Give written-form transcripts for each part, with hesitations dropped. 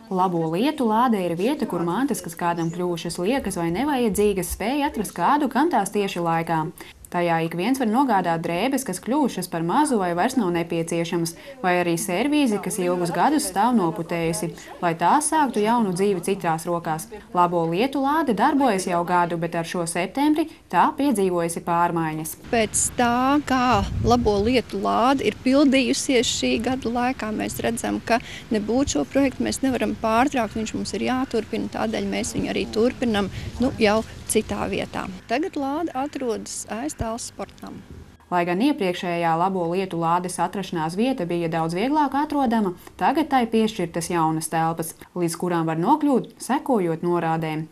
Labo lietu lāde ir vieta, kur mantas, kas kādam kļuvušas liekas vai nevajadzīgas, spēj atrast kādu, kam tās tieši laikā. Tajā ik viens var nogādāt drēbes, kas kļuvušas par mazu vai vairs nav nepieciešamas, vai arī servīzi, kas ilgus gadus stāv noputējusi, lai tās sāktu jaunu dzīvi citās rokās. Labo lietu lāde darbojas jau gadu, bet ar šo septembri tā piedzīvojusi pārmaiņas. Pēc tā, kā labo lietu lāde ir pildījusies šī gada laikā, mēs redzam, ka nebūtu šo projektu mēs nevaram pārtraukt, viņš mums ir jāturpina, tādēļ mēs viņu arī turpinam jau citā vietā. Tagad lāde atrodas aiz Talsu sportnam. Lai gan iepriekšējā labo lietu lādes atrašanās vieta bija daudz vieglāk atrodama, tagad tai piešķirtas jaunas telpas, līdz kurām var nokļūt, sekojot norādēm.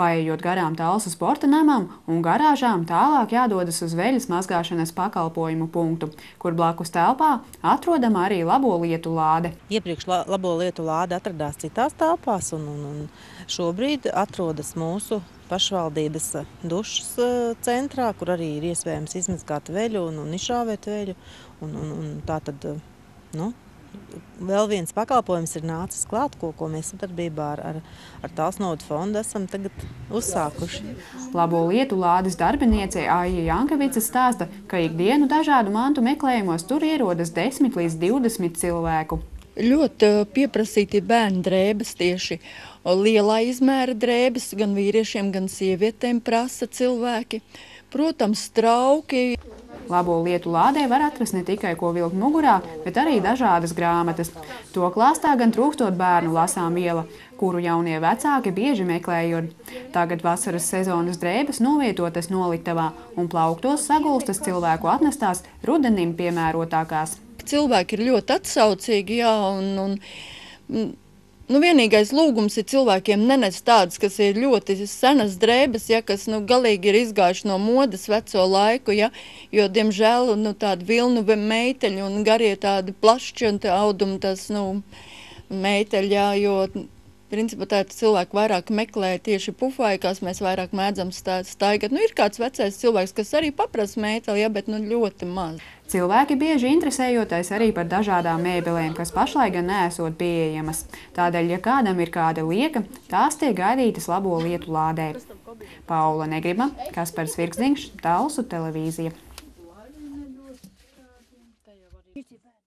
Paejot garām Talsu sporta namam un garāžām, tālāk jādodas uz veļas mazgāšanas pakalpojumu punktu, kur blakus telpā atrodama arī labo lietu lāde. Iepriekš labo lietu lāde atradās citās telpās un šobrīd atrodas mūsu pašvaldības dušas centrā, kur arī ir iespējams izmazgāt veļu un izšāvēt veļu. Tātad, vēl viens pakalpojums ir nācis klāt, ko mēs sadarbībā ar Talsu novada fondu esam tagad uzsākuši. Labo lietu lādes darbiniece Aija Jankevica stāsta, ka ikdienu dažādu mantu meklējumos tur ierodas 10 līdz 20 cilvēku. Ļoti pieprasīti bērnu drēbes, tieši lielā izmēra drēbes, gan vīriešiem, gan sievietēm prasa cilvēki. Protams, trauki. Labo lietu lādē var atrast ne tikai ko vilkt mugurā, bet arī dažādas grāmatas. To klāstā gan trūkstot bērnu lasām viela, kuru jaunie vecāki bieži meklējot. Tagad vasaras sezonas drēbes novietotas noliktavā un plauktos sagulstas cilvēku atnestās rudenim piemērotākās. Cilvēki ir ļoti atsaucīgi, vienīgais lūgums ir cilvēkiem nenest tādas, kas ir ļoti senas drēbes, kas galīgi ir izgājuši no modes veco laiku, jo, diemžēl, tādi vilnu meiteļi un garie tādi plašķi un audumi tas, meiteļi, jo, principā tādi cilvēki vairāk meklē tieši pufaikās, mēs vairāk mēdzam staigāt. Ir kāds vecais cilvēks, kas arī paprasa meiteli, bet ļoti maz. Cilvēki bieži interesējoties arī par dažādām mēbelēm, kas pašlaik gan neesot pieejamas. Tādēļ, ja kādam ir kāda lieka, tās tiek gaidītas labo lietu lādē. Paula Negriba, Kaspars Virksdiņš, Talsu televīzija.